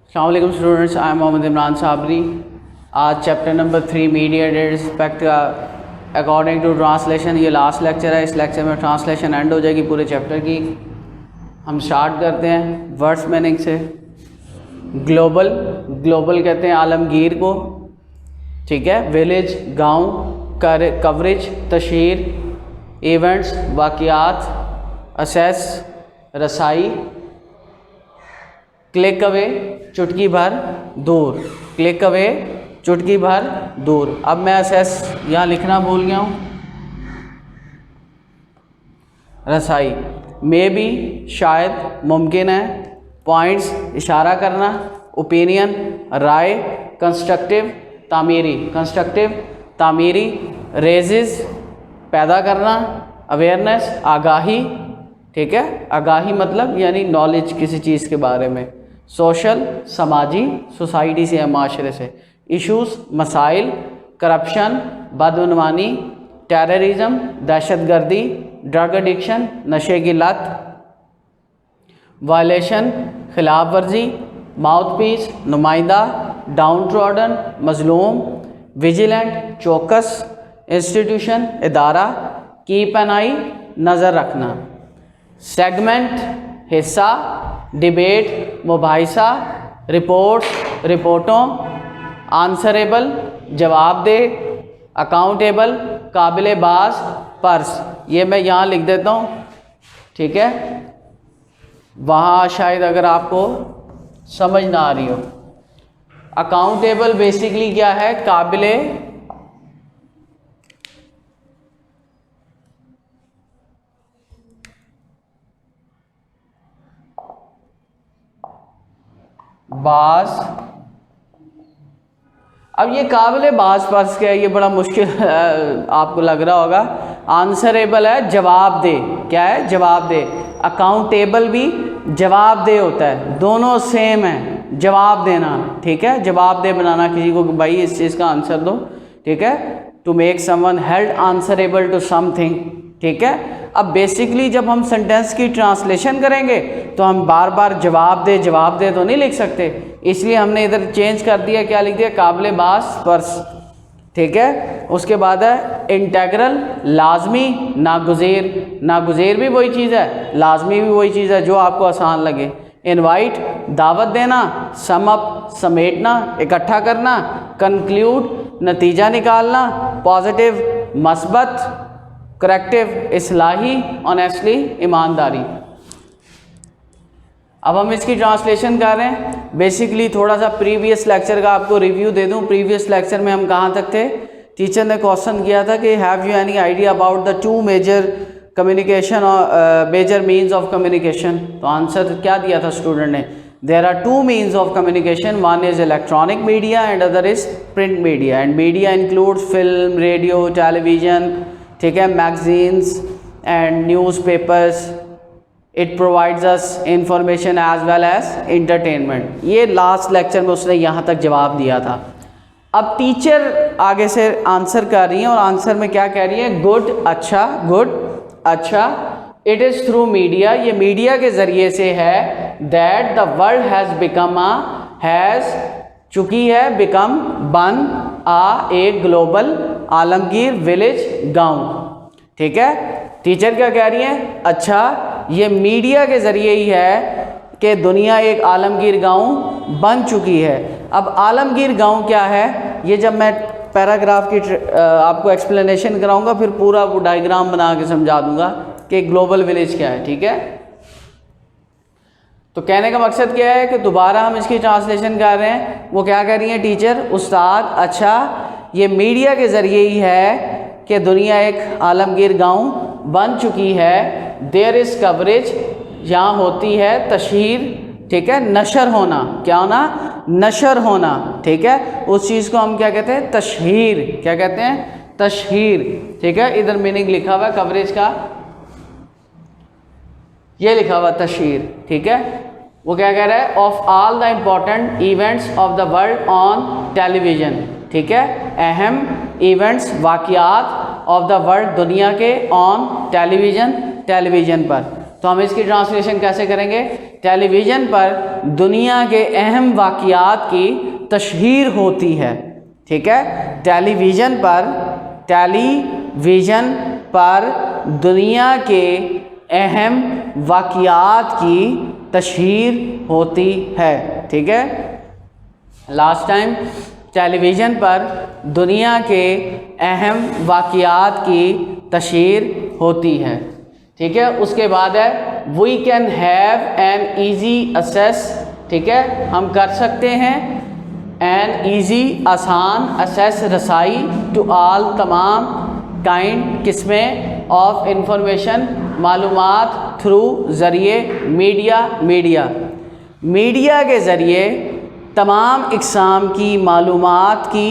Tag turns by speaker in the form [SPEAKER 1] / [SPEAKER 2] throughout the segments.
[SPEAKER 1] अस्सलाम वालेकुम students, I am Mohammad Imran Sabri. आज चैप्टर नंबर 3 मीडिएटेड रिस्पेक्ट का अकॉर्डिंग टू ट्रांसलेशन ये लास्ट लेक्चर है। इस लेक्चर में ट्रांसलेशन एंड हो जाएगी पूरे चैप्टर की। हम स्टार्ट करते हैं वर्ड्स मीनिंग से। ग्लोबल, ग्लोबल कहते हैं आलमगीर को, ठीक है। विलेज, गांव, कवरेज, तशहीर, इवेंट्स, वाक़यात, असेस, रसाई, क्लिक अवे, चुटकी भर दूर, क्लिक अवे, चुटकी भर दूर। अब मैं असेस यहाँ लिखना भूल गया हूँ। रसाई, मे बी शायद, मुमकिन है, पॉइंट्स इशारा करना, ओपिनियन राय, कंस्ट्रक्टिव तामीरी, कंस्ट्रक्टिव तामीरी, रेजिज पैदा करना, अवेयरनेस आगाही, ठीक है। आगाही मतलब यानी नॉलेज किसी चीज़ के बारे में। सोशल समाजी, सोसाइटी से या माशरे से। इश्यूज़ मसाइल, करप्शन बदउनवानी, टेररिज्म दहशतगर्दी, ड्रग एडिक्शन नशे की लत, वायलेशन खिलाफ वर्जी, माउथ पीस नुमाइंदा, डाउन ट्रॉडन मजलूम, विजिलेंट चौकस, इंस्टीट्यूशन इदारा, कीप एन आई नज़र रखना, सेगमेंट हिस्सा, डिबेट मुबाहिसा, रिपोर्ट्स रिपोर्टों, आंसरेबल जवाबदेह, अकाउंटेबल काबिल बाज, पर्स ये मैं यहाँ लिख देता हूँ, ठीक है। वहाँ शायद अगर आपको समझ ना आ रही हो। अकाउंटेबल बेसिकली क्या है, काबिल बाज। अब ये काबिल बाज पर्स क्या है, ये बड़ा मुश्किल आपको लग रहा होगा। आंसरेबल है जवाब दे, क्या है जवाब दे। अकाउंटेबल भी जवाब दे होता है, दोनों सेम है, जवाब देना, ठीक है। जवाब दे बनाना किसी को, भाई इस चीज़ का आंसर दो, ठीक है। To make someone held answerable to something, ठीक है। अब बेसिकली जब हम सेंटेंस की ट्रांसलेशन करेंगे तो हम बार बार जवाब दे तो नहीं लिख सकते, इसलिए हमने इधर चेंज कर दिया, क्या लिख दिया, काबिल बास पर्स, ठीक है। उसके बाद है इंटेग्रल लाजमी नागुज़ेर, नागुज़ेर भी वही चीज़ है, लाजमी भी वही चीज़ है, जो आपको आसान लगे। इनवाइट दावत देना, सम अप समेटना इकट्ठा करना, कंक्लूड नतीजा निकालना, पॉजिटिव मस्बत, करेक्टिव इस्लाही, ऑनेस्टली ईमानदारी। अब हम इसकी ट्रांसलेशन कर रहे हैं। बेसिकली थोड़ा सा प्रीवियस लेक्चर का आपको रिव्यू दे दूं। प्रीवियस लेक्चर में हम कहाँ तक थे। टीचर ने क्वेश्चन किया था कि have you any idea about the two major communication major means of communication. तो आंसर क्या दिया था स्टूडेंट ने, there are two means of communication, one is electronic media and other is print media. And media includes film, radio, television, ठीक है, magazines and newspapers. It provides us information as well as entertainment. ये last lecture में उसने यहाँ तक जवाब दिया था। अब टीचर आगे से आंसर कर रही हैं और आंसर में क्या कह रही है, गुड अच्छा, गुड अच्छा। इट इज़ थ्रू मीडिया, ये मीडिया के ज़रिए से है। That the world has become has चुकी है, बिकम बन एक ग्लोबल आलमगीर विलेज गांव, ठीक है। टीचर क्या कह रही है, अच्छा ये मीडिया के ज़रिए ही है कि दुनिया एक आलमगीर गांव बन चुकी है। अब आलमगीर गांव क्या है, ये जब मैं पैराग्राफ की आपको एक्सप्लेनेशन कराऊंगा, फिर पूरा वो डायग्राम बना के समझा दूंगा कि ग्लोबल विलेज क्या है, ठीक है। तो कहने का मकसद क्या है कि दोबारा हम इसकी ट्रांसलेशन कर रहे हैं। वो क्या कर रही हैं टीचर, उस्ताद अच्छा ये मीडिया के ज़रिए ही है कि दुनिया एक आलमगीर गांव बन चुकी है। देयर इज़ कवरेज, यहाँ होती है तशहीर, ठीक है, नशर होना, क्या होना, नशर होना, ठीक है। उस चीज़ को हम क्या कहते हैं, तशहीर, क्या कहते हैं, तशहीर, ठीक है। इधर मीनिंग लिखा हुआ है कवरेज का, ये लिखा हुआ तशहीर, ठीक है। वो क्या कह रहा है, of all the important events of the world on television, ठीक है। अहम इवेंट्स वाक़यात ऑफ द वर्ल्ड दुनिया के ऑन टेलीविज़न, टेलीविज़न पर। तो हम इसकी ट्रांसलेशन कैसे करेंगे? टेलीविज़न पर दुनिया के अहम वाक़यात की तशहीर होती है। ठीक है, टेलीविज़न पर दुनिया के अहम वाक़यात की तशहीर होती है। ठीक है, लास्ट टाइम, टेलीविज़न पर दुनिया के अहम वाक़यात की तशहीर होती है। ठीक है, उसके बाद है we can have an easy access. ठीक है, हम कर सकते हैं एन ईज़ी आसान, असेस रसाई, टू ऑल तमाम, काइंड किस्में, ऑफ इंफॉर्मेशन मालूमात, थ्रू ज़रिए, मीडिया के ज़रिए तमाम इक़साम की मालूमात की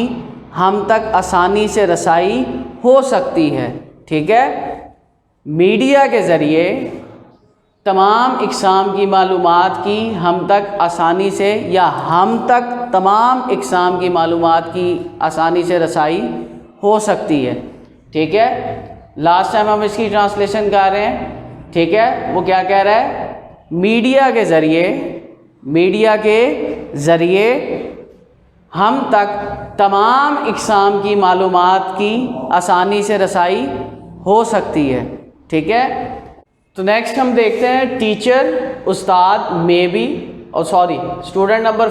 [SPEAKER 1] हम तक आसानी से रसाई हो सकती है। ठीक है, मीडिया के ज़रिए तमाम इक़साम की मालूमात की हम तक आसानी से, या हम तक तमाम इक़साम की मालूमात की आसानी से रसाई हो सकती है। ठीक है, लास्ट टाइम हम इसकी ट्रांसलेशन कर रहे हैं। ठीक है, वो क्या कह रहा है? मीडिया के ज़रिए हम तक तमाम इक़साम की मालूमात की आसानी से रसाई हो सकती है। ठीक है, तो नेक्स्ट हम देखते हैं टीचर, उस्ताद, मे बी, और सॉरी स्टूडेंट नंबर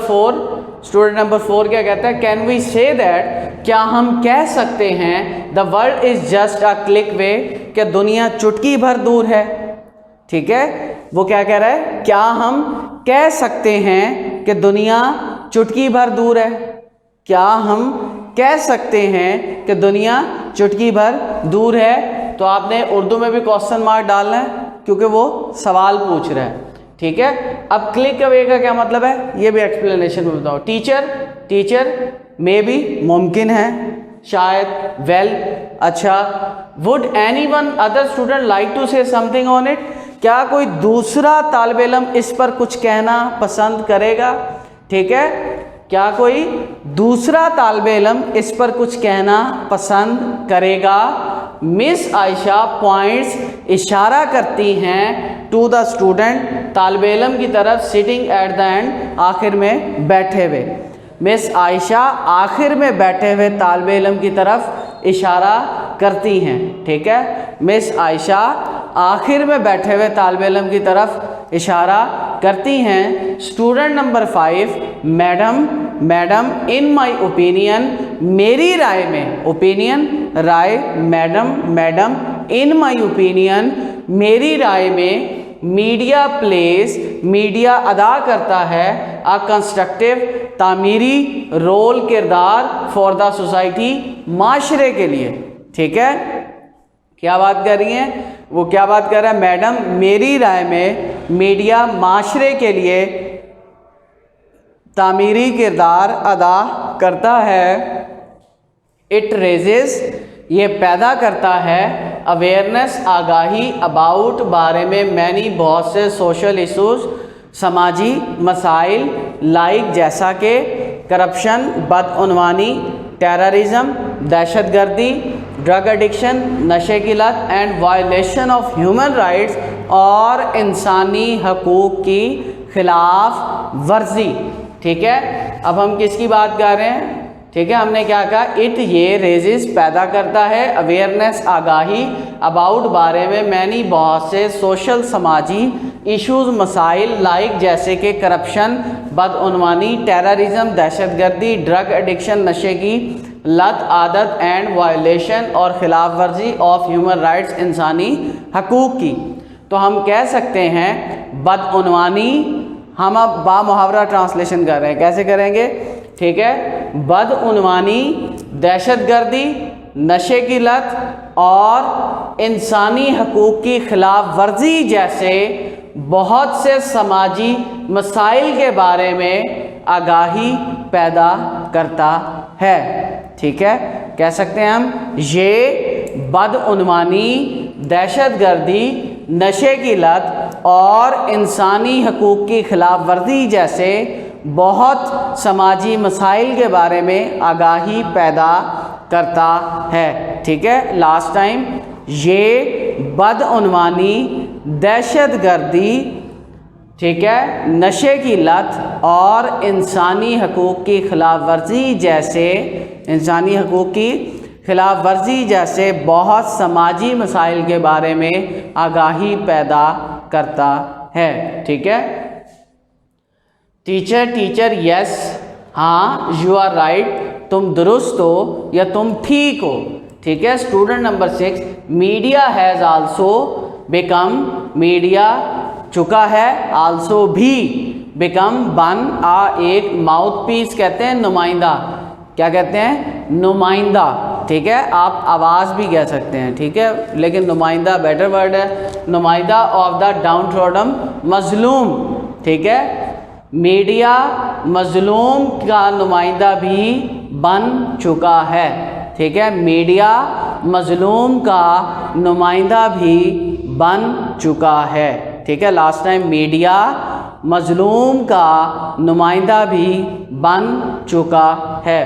[SPEAKER 1] 4 क्या कहता है? कैन वी से दैट, क्या हम कह सकते हैं the world is just a click away, क्या दुनिया चुटकी भर दूर है। ठीक है, वो क्या कह रहा है? क्या हम कह सकते हैं कि दुनिया चुटकी भर दूर है? क्या हम कह सकते हैं कि दुनिया चुटकी भर दूर है? तो आपने उर्दू में भी क्वेश्चन मार्क डालना है क्योंकि वो सवाल पूछ रहा है। ठीक है, अब क्लिक अवे का क्या मतलब है ये भी एक्सप्लेनेशन में बताओ। टीचर मे बी मुमकिन है, शायद, वेल, अच्छा, would anyone other student like to say something on it, क्या कोई दूसरा तालिब इल्म इस पर कुछ कहना पसंद करेगा। ठीक है, क्या कोई दूसरा तालिब इल्म इस पर कुछ कहना पसंद करेगा। मिस आयशा पॉइंट्स, इशारा करती हैं, टू द स्टूडेंट, तालिब इल्म की तरफ, सिटिंग एट द एंड, आखिर में बैठे हुए। मिस आयशा आखिर में बैठे हुए तालिब इल्म की तरफ इशारा करती हैं। ठीक है, मिस आयशा आखिर में बैठे हुए तालिब इल्म की तरफ इशारा करती हैं। Student number 5, madam, in my opinion, मेरी राय में, ओपिनियन राय, मैडम, इन माई ओपिनियन, मेरी राय में, मीडिया अदा करता है अ कंस्ट्रक्टिव, तामीरी रोल, किरदार, फॉर द सोसाइटी, माशरे के लिए। ठीक है, क्या बात कर रही हैं? वो क्या बात कर रहा है? मैडम, मेरी राय में मीडिया माशरे के लिए तामीरी किरदार अदा करता है। इट रेजेस, ये पैदा करता है, अवेयरनेस, आगाही, अबाउट, बारे में, मैनी, बहुत से, सोशल इशूज़, समाजी मसाइल, लाइक, जैसा कि, करप्शन, बदउनवानी, टेररिज्म, दहशतगर्दी, ड्रग एडिक्शन, नशे की लत, and violation of human rights, और इंसानी हकूक़ की खिलाफ वर्जी। ठीक है, अब हम किसकी बात कर रहे हैं? ठीक है, हमने क्या कहा? इट, ये, रेजिस, पैदा करता है, अवेयरनेस, आगाही, अबाउट, बारे में, मैनी, बहुत से, सोशल, समाजी, इश्यूज़, मसाइल, लाइक, जैसे कि करप्शन, बदउनवानी, टेररिज्म, दहशतगर्दी, ड्रग एडिक्शन, नशे की लत, आदत, एंड वायलेशन, और खिलाफ वर्जी ऑफ ह्यूमन राइट्स, इंसानी हकूक़ की। तो हम कह सकते हैं बदउनवानी, हम अब बामुहावरा ट्रांसलेशन कर रहे हैं, कैसे करेंगे? ठीक है, बदउनवानी, दहशतगर्दी, नशे की लत और इंसानी हकूक़ की खिलाफ वर्जी जैसे बहुत से समाजी मसाइल के बारे में आगाही पैदा करता है। ठीक है, कह सकते हैं हम ये बदउनवानी, दहशतगर्दी, नशे की लत और इंसानी हकूक़ की खिलाफ वर्जी जैसे बहुत समाजी मसाइल के बारे में आगाही पैदा करता है। ठीक है, लास्ट टाइम ये बदउनवानी, दहशतगर्दी, ठीक है, नशे की लत और इंसानी हकूक़ की खिलाफ वर्जी जैसे बहुत समाजी मसाइल के बारे में आगाही पैदा करता है। ठीक है, टीचर यस, हाँ, यू आर राइट, तुम दुरुस्त हो या तुम ठीक हो। ठीक है, student number 6, media has also become, media चुका है, आल्सो भी, बिकम बन, एक माउथ पीस कहते हैं, नुमाइंदा, क्या कहते हैं, नुमाइंदा। ठीक है, आप आवाज़ भी कह सकते हैं, ठीक है, लेकिन नुमाइंदा बेटर वर्ड है, नुमाइंदा ऑफ द डाउन ट्रॉडन मजलूम। ठीक है, मीडिया मजलूम का नुमाइंदा भी बन चुका है। ठीक है, मीडिया मजलूम का नुमाइंदा भी बन चुका है। ठीक है, लास्ट टाइम मीडिया मजलूम का नुमाइंदा भी बन चुका है।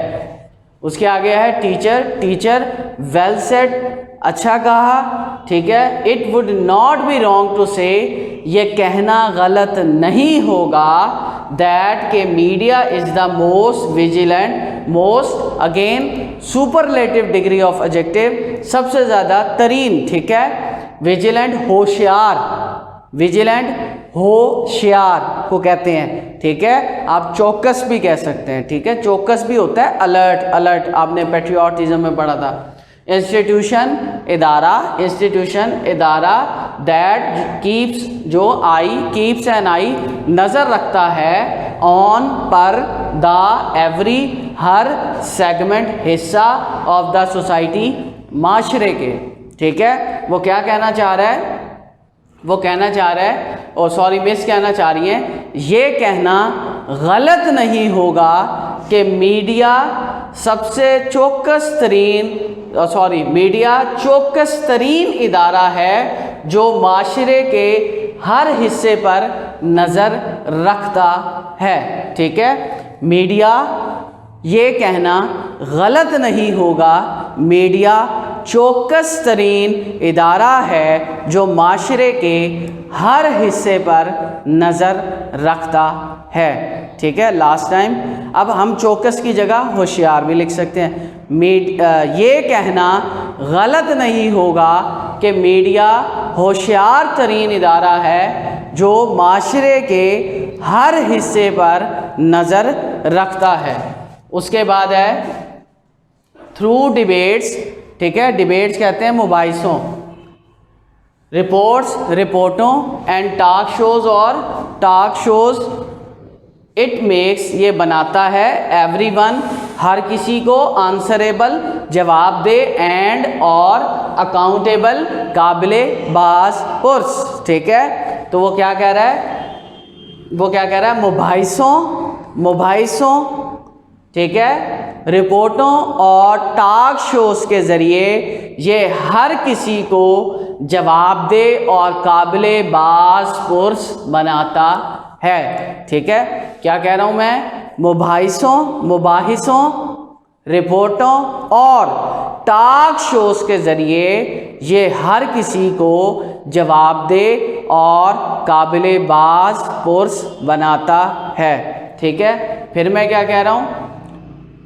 [SPEAKER 1] उसके आगे है टीचर वेल सेड, अच्छा कहा। ठीक है, it would not be wrong to say, ये कहना गलत नहीं होगा, दैट के media is the most vigilant, most again superlative degree of adjective, सबसे ज़्यादा तरीन। ठीक है, विजिलेंट होशियार, विजिलेंट होशियार को कहते हैं। ठीक है, आप चौकस भी कह सकते हैं। ठीक है, चौकस भी होता है अलर्ट, आपने पैट्रियोटिज्म में पढ़ा था। इंस्टीट्यूशन इदारा, दैट कीप्स, जो कीप्स एन आई, नज़र रखता है, ऑन पर, द एवरी, हर, सेगमेंट, हिस्सा, ऑफ द सोसाइटी, माशरे के। ठीक है, वो क्या कहना चाह रहा है, मिस कहना चाह रही है, ये कहना गलत नहीं होगा कि मीडिया चौकस तरीन इदारा है जो माशरे के हर हिस्से पर नज़र रखता है। ठीक है, मीडिया, ये कहना गलत नहीं होगा, मीडिया चौकस तरीन इदारा है जो माशरे के हर हिस्से पर नज़र रखता है। ठीक है, लास्ट टाइम। अब हम चौकस की जगह होशियार भी लिख सकते हैं। ये कहना गलत नहीं होगा कि मीडिया होशियार तरीन इदारा है जो माशरे के हर हिस्से पर नज़र रखता है। उसके बाद है थ्रू डिबेट्स। ठीक है, डिबेट्स कहते हैं मुबाहिसों, रिपोर्टों, and talk shows, it makes, ये बनाता है, एवरीवन, हर किसी को, आंसरेबल, जवाब दे, एंड और अकाउंटेबल, काबिले बास पुर्स। ठीक है, तो वो क्या कह रहा है, मुबाहिसों, ठीक है, रिपोर्टों और टॉक शोज़ के ज़रिए ये हर किसी को जवाबदेह और काबिले बास पुर्स बनाता है। ठीक है, क्या कह रहा हूँ मैं, मुबाहिसों, रिपोर्टों और टॉक शोज़ के ज़रिए ये हर किसी को जवाबदेह और काबिले बास पुर्स बनाता है। ठीक है, फिर मैं क्या कह रहा हूँ,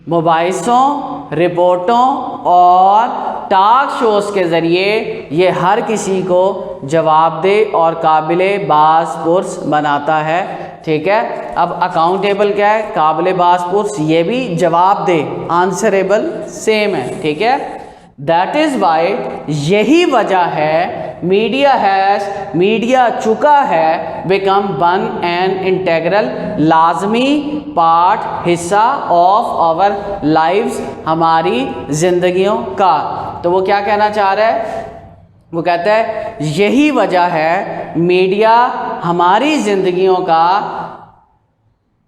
[SPEAKER 1] मुबाहिसों, रिपोर्टों और टॉक शोज़ के ज़रिए ये हर किसी को जवाबदेह और काबिले बास पुर्स बनाता है। ठीक है, अब अकाउंटेबल क्या है, काबिले बास पुर्स, ये भी जवाबदेह, आंसरेबल सेम है। ठीक है, दैट इज़ वाई, यही वजह है, मीडिया चुका है, बिकम बन एन इंटेग्रल, लाजमी पार्ट, हिस्सा, ऑफ आवर लाइव्स, हमारी जिंदगियों का। तो वो क्या कहना चाह रहा है, वो कहता है यही वजह है मीडिया हमारी जिंदगियों का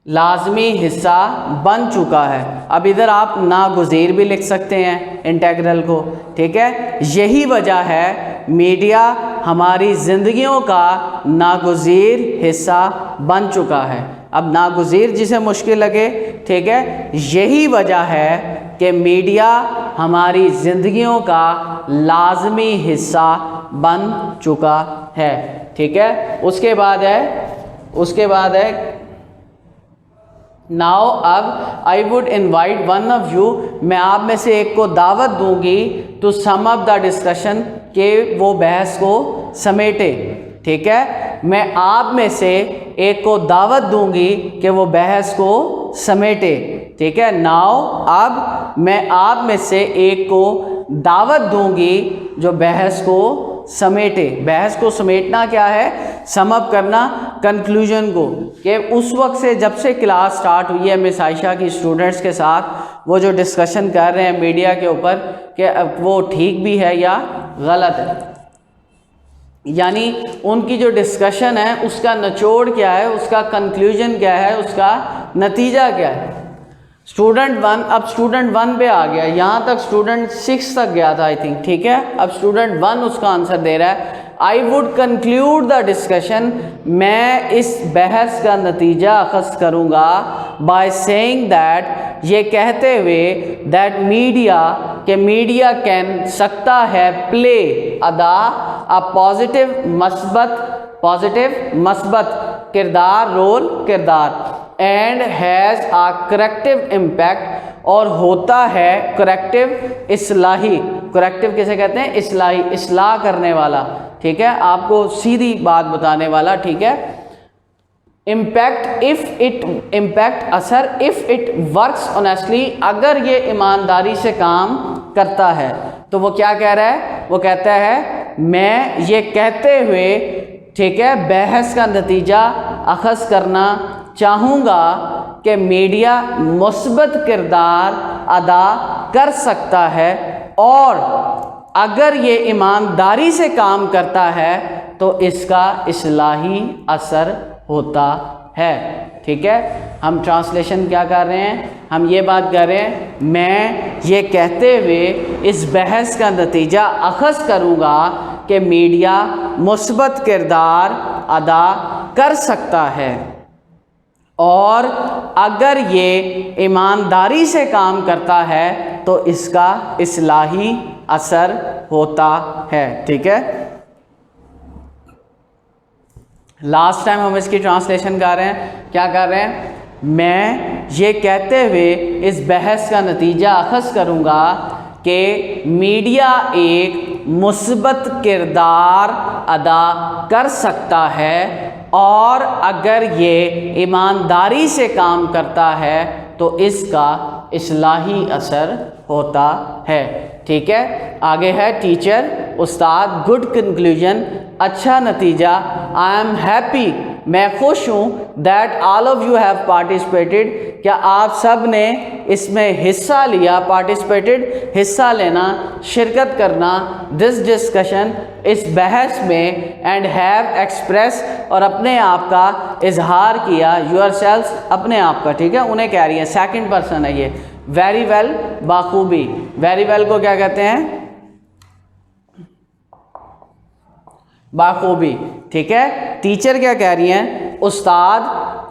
[SPEAKER 1] लाजमी हिस्सा बन चुका है। अब इधर आप नागुज़ीर भी लिख सकते हैं इंटेग्रल को। ठीक है, यही वजह है मीडिया हमारी ज़िंदगियों का नागुज़ीर हिस्सा बन चुका है। अब नागुज़ीर जिसे मुश्किल लगे, ठीक है, यही वजह है कि मीडिया हमारी ज़िंदगियों का लाजमी हिस्सा बन चुका है। ठीक है, उसके बाद है नाउ अब I would invite one of you, मैं आप में से एक को दावत दूंगी to sum up the discussion, के वो बहस को समेटे। ठीक है, मैं आप में से एक को दावत दूंगी कि वो बहस को समेटे। ठीक है, नाउ अब मैं आप में से एक को दावत दूंगी जो बहस को समेटे। बहस को समेटना क्या है? सम अप करना कंक्लूजन को, कि उस वक्त से जब से क्लास स्टार्ट हुई है मिस आयशा की स्टूडेंट्स के साथ वो जो डिस्कशन कर रहे हैं मीडिया के ऊपर कि वो ठीक भी है या गलत है, यानी उनकी जो डिस्कशन है उसका निचोड़ क्या है, उसका कंक्लूजन क्या है, उसका नतीजा क्या है। स्टूडेंट 1, अब स्टूडेंट 1 पे आ गया, यहाँ तक स्टूडेंट 6 तक गया था आई थिंक। ठीक है, अब स्टूडेंट 1 उसका आंसर दे रहा है, I would conclude the discussion, मैं इस बहस का नतीजा अखज़ करूँगा बाय सेइंग दैट, ये कहते हुए दैट मीडिया, के मीडिया कैन सकता है प्ले अदा अ पॉजिटिव मस्बत किरदार रोल किरदार and has a corrective impact, और होता है करेक्टिव इस्लाही। करेक्टिव किसे कहते हैं? इस्लाही, इस्लाह करने वाला। ठीक है, आपको सीधी बात बताने वाला। ठीक है, इम्पैक्ट असर इफ़ इट वर्क्स ऑनेस्टली, अगर ये ईमानदारी से काम करता है। तो वो क्या कह रहा है? वो कहता है मैं ये कहते हुए, ठीक है, बहस का नतीजा अखज़ करना चाहूँगा कि मीडिया मुस्बत किरदार अदा कर सकता है, और अगर ये ईमानदारी से काम करता है तो इसका इस्लाही असर होता है। ठीक है, हम ट्रांसलेशन क्या कर रहे हैं? हम ये बात कर रहे हैं, मैं ये कहते हुए इस बहस का नतीजा अखज़ करूँगा कि मीडिया मुस्बत किरदार अदा कर सकता है, और अगर ये ईमानदारी से काम करता है तो इसका इस्लाही असर होता है। ठीक है, लास्ट टाइम हम इसकी ट्रांसलेशन कर रहे हैं, क्या कर रहे हैं? मैं ये कहते हुए इस बहस का नतीजा अखज़ करूँगा कि मीडिया एक मुस्बत किरदार अदा कर सकता है, और अगर ये ईमानदारी से काम करता है तो इसका इस्लाही असर होता है। ठीक है, आगे है टीचर उस्ताद, गुड कंक्लूजन, अच्छा नतीजा, आई एम हैप्पी, मैं खुश हूँ, that all of you have participated, क्या आप सब ने इसमें हिस्सा लिया। पार्टिसिपेटेड हिस्सा लेना, शिरकत करना, दिस डिस्कशन, इस बहस में, एंड हैव एक्सप्रेस, और अपने आप का इजहार किया, योर सेल्फ, अपने आप का। ठीक है, उन्हें कह रही है, सेकंड पर्सन है ये, वेरी वेल, बाखूबी। वेरी वेल को क्या कहते हैं? बाखूबी। ठीक है, टीचर क्या कह रही हैं? उस्ताद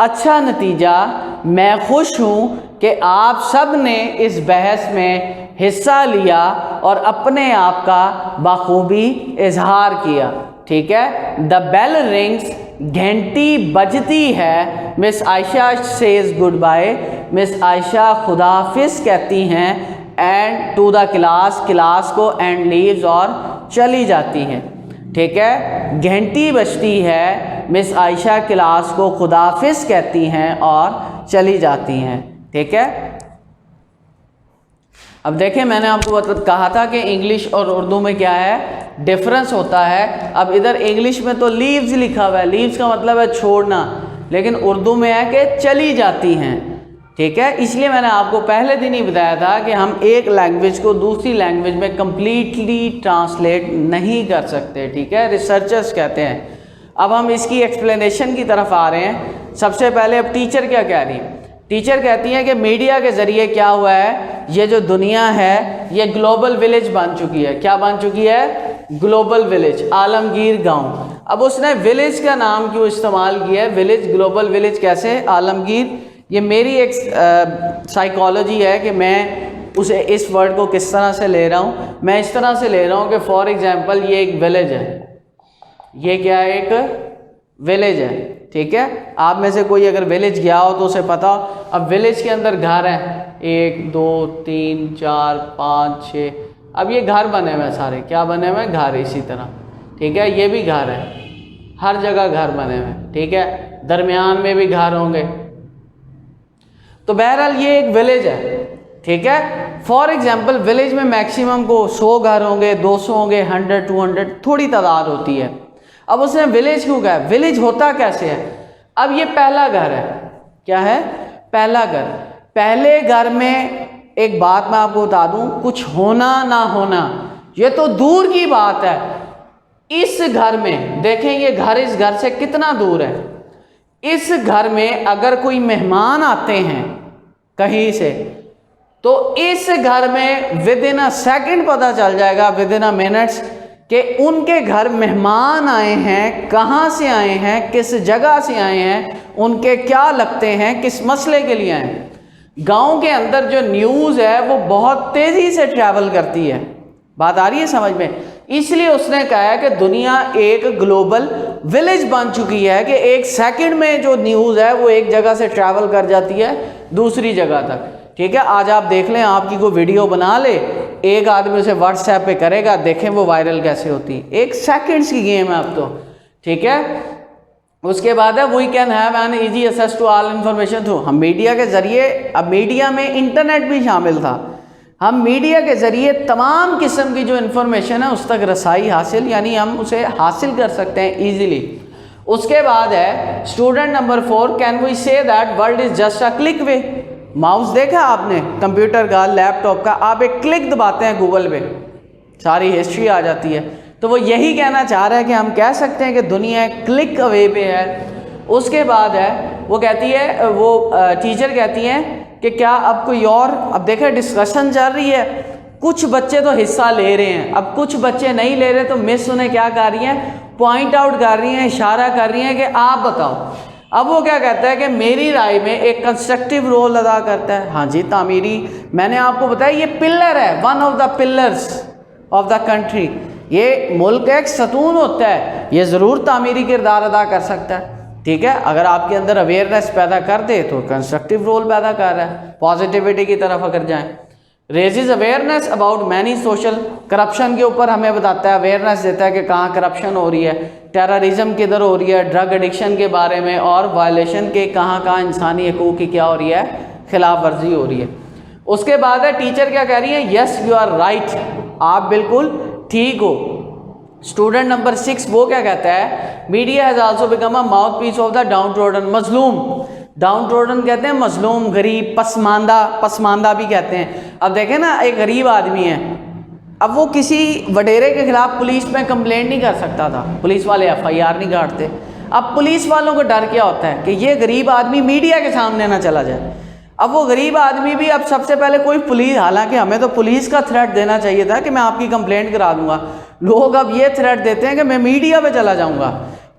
[SPEAKER 1] अच्छा नतीजा, मैं खुश हूँ कि आप सब ने इस बहस में हिस्सा लिया और अपने आप का बाखूबी इजहार किया। ठीक है, द बेल रिंग्स, घंटी बजती है, miss Ayesha says goodbye, miss Ayesha खुदाफिज कहती हैं, and to the class, class को, एंड लीव्स, और चली जाती हैं। ठीक है, घंटी बजती है, मिस आयशा क्लास को खुदाफिज कहती हैं और चली जाती हैं। ठीक है, अब देखें, मैंने आपको कहा था कि इंग्लिश और उर्दू में क्या है, डिफरेंस होता है। अब इधर इंग्लिश में तो लीव्स लिखा हुआ है, लीव्स का मतलब है छोड़ना, लेकिन उर्दू में है कि चली जाती हैं। ठीक है, इसलिए मैंने आपको पहले दिन ही बताया था कि हम एक लैंग्वेज को दूसरी लैंग्वेज में कम्प्लीटली ट्रांसलेट नहीं कर सकते। ठीक है, रिसर्चर्स कहते हैं। अब हम इसकी एक्सप्लेनेशन की तरफ आ रहे हैं। सबसे पहले अब टीचर क्या कह रही है? टीचर कहती हैं कि मीडिया के ज़रिए क्या हुआ है, ये जो दुनिया है ये ग्लोबल विलेज बन चुकी है। क्या बन चुकी है? ग्लोबल विलेज, आलमगीर गांव। अब उसने विलेज का नाम क्यों इस्तेमाल किया है? विलेज, ग्लोबल विलेज कैसे? आलमगीर, ये मेरी एक साइकोलॉजी है कि मैं उसे इस वर्ड को किस तरह से ले रहा हूँ, मैं इस तरह से ले रहा हूँ कि फॉर एग्जांपल ये एक विलेज है, ये क्या है, एक विलेज है, ठीक है। आप में से कोई अगर विलेज गया हो तो उसे पता हो। अब विलेज के अंदर घर है 1 2 3 4 5 6, अब ये घर बने हुए हैं सारे, क्या बने हुए हैं, घर, इसी तरह, ठीक है। ये भी घर है, हर जगह घर बने हुए हैं, ठीक है, दरमियान में भी घर होंगे। तो बहरहाल ये एक विलेज है, ठीक है। फॉर एग्जांपल विलेज में मैक्सिमम को 100 घर होंगे, 200 होंगे, 100 200, थोड़ी तादाद होती है। अब उसने विलेज क्यों कहा, विलेज होता कैसे है। अब ये पहला घर है, क्या है, पहला घर। पहले घर में एक बात मैं आपको बता दूं, कुछ होना ना होना ये तो दूर की बात है। इस घर में देखें, ये घर इस घर से कितना दूर है। इस घर में अगर कोई मेहमान आते हैं कहीं से, तो इस घर में विद इन अ सेकेंड पता चल जाएगा, विद इन अ मिनट्स, कि उनके घर मेहमान आए हैं, कहाँ से आए हैं, किस जगह से आए हैं, उनके क्या लगते हैं, किस मसले के लिए आए हैं। गांव के अंदर जो न्यूज़ है वो बहुत तेज़ी से ट्रैवल करती है, बात आ रही है समझ में। इसलिए उसने कहा है कि दुनिया एक ग्लोबल विलेज बन चुकी है, कि एक सेकंड में जो न्यूज़ है वो एक जगह से ट्रैवल कर जाती है दूसरी जगह तक, ठीक है। आज आप देख लें, आपकी कोई वीडियो बना ले, एक आदमी उसे व्हाट्सएप पे करेगा, देखें वो वायरल कैसे होती है, 1 सेकंड्स की गेम है अब तो, ठीक है। उसके बाद है we can have an easy access to all information through, हम मीडिया के ज़रिए, अब मीडिया में इंटरनेट भी शामिल था, हम मीडिया के ज़रिए तमाम किस्म की जो इन्फॉर्मेशन है उस तक रसाई हासिल, यानी हम उसे हासिल कर सकते हैं ईजीली। उसके बाद है student number 4, can we say that world is just a click away. Mouse देखा आपने कंप्यूटर का, लैपटॉप का, आप एक क्लिक दबाते हैं गूगल पे, सारी हिस्ट्री आ जाती है। तो वो यही कहना चाह रहा है कि हम कह सकते हैं कि दुनिया क्लिक अवे पे है। उसके बाद है वो कहती है, वो टीचर कहती हैं कि क्या अब कोई और, अब देखें डिस्कशन चल रही है, कुछ बच्चे तो हिस्सा ले रहे हैं, अब कुछ बच्चे नहीं ले रहे, तो मिस उन्हें क्या कर रही हैं, पॉइंट आउट कर रही हैं, इशारा कर रही हैं कि आप बताओ। अब वो क्या कहता है कि मेरी राय में एक कंस्ट्रक्टिव रोल अदा करता है। हाँ जी, तामीरी, मैंने आपको बताया ये पिलर है, one of the pillars of the country, ये मुल्क एक सतून होता है, ये ज़रूर तामीरी किरदार अदा कर सकता है, ठीक है। अगर आपके अंदर अवेयरनेस पैदा कर दे तो कंस्ट्रक्टिव रोल पैदा कर रहा है, पॉजिटिविटी की तरफ अगर जाएं। Raises awareness about many social, corruption के ऊपर हमें बताता है, अवेयरनेस देता है कि कहाँ करप्शन हो रही है, टेररिज्म किधर हो रही है, ड्रग एडिक्शन के बारे में, और वायलेशन के कहाँ कहाँ इंसानी हकूक़ की क्या हो रही है, खिलाफ वर्जी हो रही है। उसके बाद है टीचर क्या कह रही है, यस यू आर राइट, आप बिल्कुल ठीक हो। स्टूडेंट नंबर 6 वो क्या कहता है, media has also become a mouthpiece of the downtrodden मजलूम। डाउन ट्रोडन कहते हैं मजलूम, गरीब, पसमानदा, पसमानदा भी कहते हैं। अब देखें ना, एक गरीब आदमी है, अब वो किसी वडेरे के खिलाफ पुलिस में कंप्लेंट नहीं कर सकता था, पुलिस वाले FIR नहीं काटते। अब पुलिस वालों को डर क्या होता है कि ये गरीब आदमी मीडिया के सामने ना चला जाए। अब वो गरीब आदमी भी, अब सबसे पहले कोई पुलिस, हालांकि हमें तो पुलिस का थ्रेट देना चाहिए था कि मैं आपकी कंप्लेंट करा दूंगा, लोग अब ये थ्रेट देते हैं कि मैं मीडिया पे चला जाऊंगा,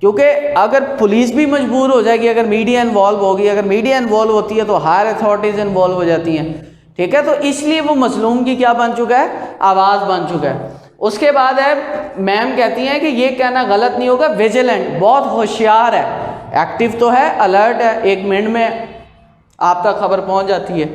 [SPEAKER 1] क्योंकि अगर पुलिस भी मजबूर हो जाएगी, अगर मीडिया इन्वॉल्व होगी, अगर मीडिया इन्वॉल्व होती है तो हायर अथॉरिटीज़ इन्वॉल्व हो जाती हैं, ठीक है। तो इसलिए वो मजलूम की क्या बन चुका है, आवाज़ बन चुका है। उसके बाद है मैम कहती हैं कि ये कहना गलत नहीं होगा, विजिलेंट, बहुत होशियार है, एक्टिव तो है, अलर्ट है, 1 मिनट में आप तक खबर पहुंच जाती है।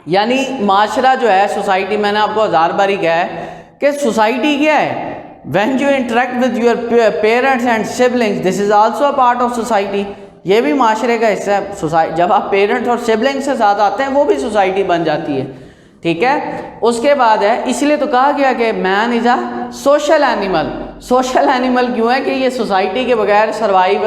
[SPEAKER 1] यानी माशरा जो है, सोसाइटी, मैंने आपको 1000 बार ही कहा है कि सोसाइटी क्या है, when you interact with your parents and siblings, this is also a part of society, ये भी माशरे का हिस्सा है। सोसाइटी, जब आप पेरेंट्स और सिबलिंग्स के साथ आते हैं वो भी सोसाइटी बन जाती है, ठीक है। उसके बाद है, इसलिए तो कहा गया कि man is a social animal. Social animal क्यों है कि ये सोसाइटी के बगैर सर्वाइव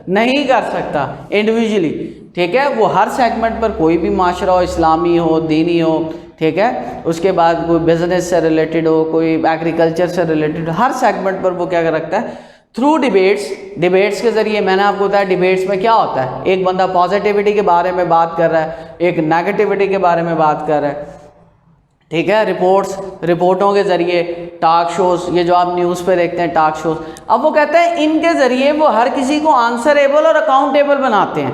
[SPEAKER 1] नहीं कर सकता इंडिविजुअली, ठीक है। वो हर सेगमेंट पर, कोई भी माशरा हो, इस्लामी हो, दीनी हो, ठीक है, उसके बाद कोई बिजनेस से रिलेटेड हो, कोई एग्रीकल्चर से रिलेटेड हो, हर सेगमेंट पर वो क्या रखता है, थ्रू डिबेट्स के ज़रिए। मैंने आपको बताया डिबेट्स में क्या होता है, एक बंदा पॉजिटिविटी के बारे में बात कर रहा है, एक नेगेटिविटी के बारे में बात कर रहा है, ठीक है। रिपोर्टों के ज़रिए, टॉक शोज़, ये जो आप न्यूज़ पे देखते हैं टॉक शोज़, अब वो कहते हैं इनके ज़रिए वो हर किसी को आंसरेबल और अकाउंटेबल बनाते हैं।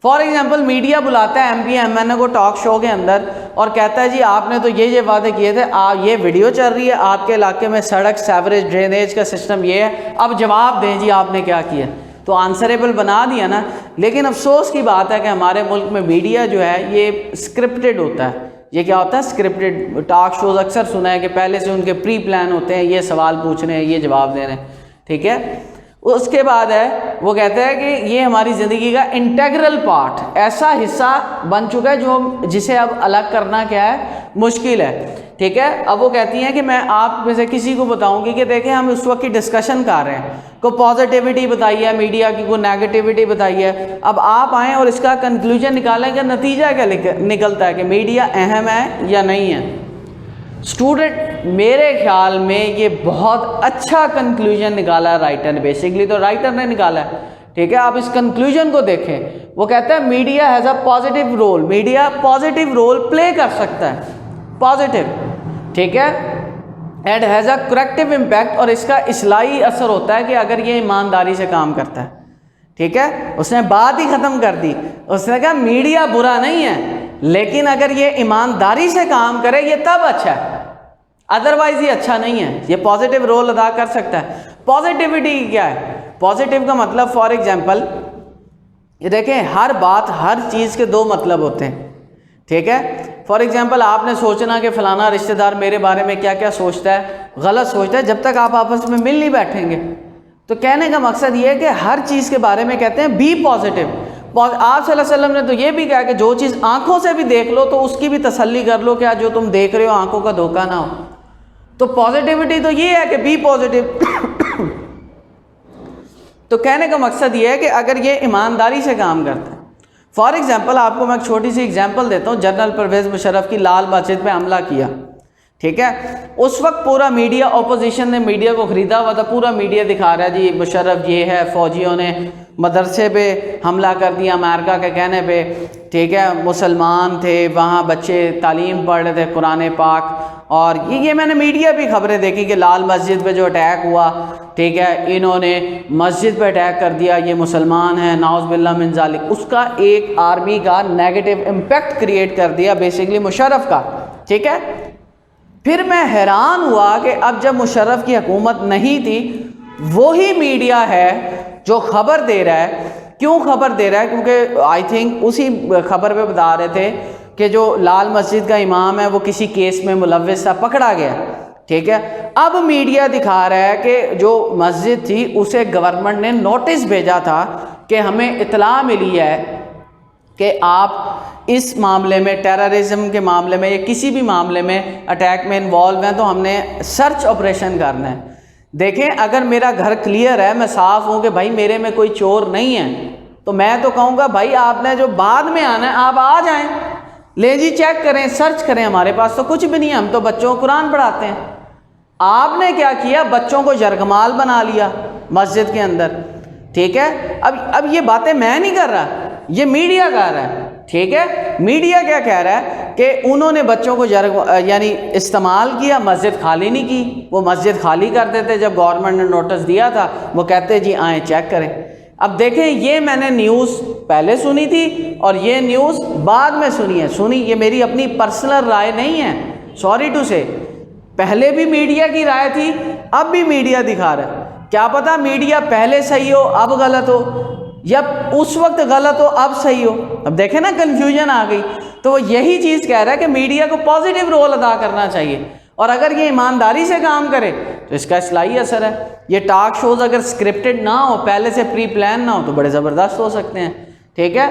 [SPEAKER 1] फॉर एग्जाम्पल मीडिया बुलाता है MP MNA को टॉक शो के अंदर और कहता है जी आपने तो ये वादे किए थे, ये वीडियो चल रही है, आपके इलाके में सड़क, सेवरेज, ड्रेनेज का सिस्टम ये है, अब जवाब दें जी आपने क्या किया। तो आंसरेबल बना दिया ना। लेकिन अफसोस की बात है कि हमारे मुल्क में मीडिया जो है ये स्क्रिप्टेड होता है। ये क्या होता है? स्क्रिप्टेड टॉक शोज अक्सर सुना है कि पहले से उनके प्री प्लान होते हैं, ये सवाल पूछ रहे हैं, ये जवाब दे रहे हैं, ठीक है। उसके बाद है वो कहते हैं कि ये हमारी ज़िंदगी का इंटेग्रल पार्ट, ऐसा हिस्सा बन चुका है जो जिसे अब अलग करना क्या है, मुश्किल है, ठीक है। अब वो कहती हैं कि मैं आप में से किसी को बताऊंगी कि देखें हम उस वक्त की डिस्कशन कर रहे हैं, को पॉजिटिविटी बताई है मीडिया की, को नेगेटिविटी बताई है। अब आप आएँ और इसका कंक्लूजन निकालें कि नतीजा क्या निकलता है कि मीडिया अहम है या नहीं है। स्टूडेंट मेरे ख्याल में ये बहुत अच्छा कंक्लूजन निकाला है राइटर ने, बेसिकली तो राइटर ने निकाला है, ठीक है। आप इस कंक्लूजन को देखें, वो कहता है media has a positive role, media positive role play कर सकता है, पॉजिटिव, ठीक है, and has a corrective impact, और इसका इस्लाही असर होता है कि अगर ये ईमानदारी से काम करता है, ठीक है। उसने बात ही ख़त्म कर दी, उसने कहा मीडिया बुरा नहीं है, लेकिन अगर ये ईमानदारी से काम करे ये तब अच्छा है, अदरवाइज ये अच्छा नहीं है। ये पॉजिटिव रोल अदा कर सकता है। पॉजिटिविटी क्या है? पॉजिटिव का मतलब फॉर एग्जांपल ये देखें, हर बात, हर चीज़ के दो मतलब होते हैं, ठीक है। फॉर एग्जांपल आपने सोचना कि फ़लाना रिश्तेदार मेरे बारे में क्या क्या सोचता है, गलत सोचता है, जब तक आप आपस में मिल नहीं बैठेंगे। तो कहने का मकसद ये है कि हर चीज़ के बारे में कहते हैं बी पॉजिटिव। आप सल्लल्लाहु अलैहि वसल्लम ने तो ये भी कहा कि जो चीज़ आंखों से भी देख लो तो उसकी भी तसल्ली कर लो, क्या जो तुम देख रहे हो आंखों का धोखा ना हो। तो पॉजिटिविटी तो ये है कि बी पॉजिटिव। तो कहने का मकसद ये है कि अगर ये ईमानदारी से काम करता है। फॉर एग्जांपल आपको मैं एक छोटी सी एग्जांपल देता हूँ। जनरल परवेज़ मुशर्रफ की लाल मस्जिद पे हमला किया, ठीक है। उस वक्त पूरा मीडिया, ऑपोजिशन ने मीडिया को ख़रीदा हुआ था, पूरा मीडिया दिखा रहा है जी मुशर्रफ ये है, फ़ौजियों ने मदरसे पे हमला कर दिया अमेरिका के कहने पे, ठीक है। मुसलमान थे वहाँ, बच्चे तालीम पढ़ रहे थे कुरान पाक, और ये मैंने मीडिया भी खबरें देखी कि लाल मस्जिद पे जो अटैक हुआ, ठीक है, इन्होंने मस्जिद पे अटैक कर दिया, ये मुसलमान हैं, नाउज़ बिल्लाह मिन ज़ालिक। उसका एक आर्मी का नेगेटिव इम्पैक्ट क्रिएट कर दिया बेसिकली मुशर्रफ का, ठीक है। फिर मैं हैरान हुआ कि अब जब मुशर्रफ की हुकूमत नहीं थी, वही मीडिया है जो खबर दे रहा है। क्यों खबर दे रहा है? क्योंकि आई थिंक उसी खबर पे बता रहे थे कि जो लाल मस्जिद का इमाम है वो किसी केस में मुलव्विस था, पकड़ा गया, ठीक है। अब मीडिया दिखा रहा है कि जो मस्जिद थी उसे गवर्नमेंट ने नोटिस भेजा था कि हमें इत्तला मिली है कि आप इस मामले में, टेररिज्म के मामले में या किसी भी मामले में अटैक में इन्वॉल्व हैं, तो हमने सर्च ऑपरेशन करना है। देखें, अगर मेरा घर क्लियर है, मैं साफ़ हूँ कि भाई मेरे में कोई चोर नहीं है, तो मैं तो कहूँगा भाई आपने जो बाद में आना है आप आ जाएं, ले जी चेक करें, सर्च करें। हमारे पास तो कुछ भी नहीं है, हम तो बच्चों को कुरान पढ़ाते हैं। आपने क्या किया? बच्चों को जरगमाल बना लिया मस्जिद के अंदर, ठीक है। अब ये बातें मैं नहीं कर रहा, ये मीडिया कह रहा है, ठीक है। मीडिया क्या कह रहा है कि उन्होंने बच्चों को यानी इस्तेमाल किया, मस्जिद खाली नहीं की। वो मस्जिद खाली कर देते जब गवर्नमेंट ने नोटिस दिया था, वो कहते जी आए चेक करें। अब देखें, ये मैंने न्यूज़ पहले सुनी थी और ये न्यूज़ बाद में सुनी, ये मेरी अपनी पर्सनल राय नहीं है, सॉरी टू से। पहले भी मीडिया की राय थी, अब भी मीडिया दिखा रहा है। क्या पता मीडिया पहले सही हो अब गलत हो, या उस वक्त गलत हो अब सही हो। अब देखें ना, कन्फ्यूजन आ गई। तो वो यही चीज़ कह रहा है कि मीडिया को पॉजिटिव रोल अदा करना चाहिए, और अगर ये ईमानदारी से काम करे तो इसका इस्लाही असर है। ये टॉक शोज़ अगर स्क्रिप्टेड ना हो, पहले से प्री प्लान ना हो, तो बड़े ज़बरदस्त हो सकते हैं, ठीक है।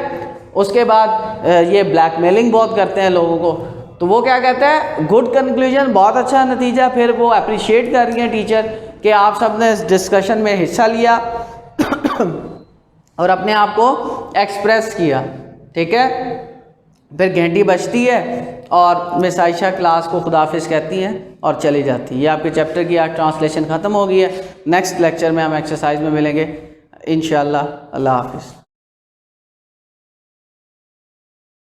[SPEAKER 1] उसके बाद ये ब्लैकमेलिंग बहुत करते हैं लोगों को, तो वो क्या कहता है, गुड कंक्लूजन, बहुत अच्छा नतीजा। फिर वो अप्रिशिएट कर रही हैं टीचर कि आप सब ने इस डिस्कशन में हिस्सा लिया और अपने आप को एक्सप्रेस किया, ठीक है। फिर घंटी बजती है और मिस आयशा क्लास को खुदाफिज कहती हैं और चली जाती है। ये आपके चैप्टर की आज ट्रांसलेशन ख़त्म हो गई है। नेक्स्ट लेक्चर में हम एक्सरसाइज में मिलेंगे इंशाअल्लाह। अल्लाह हाफिज़।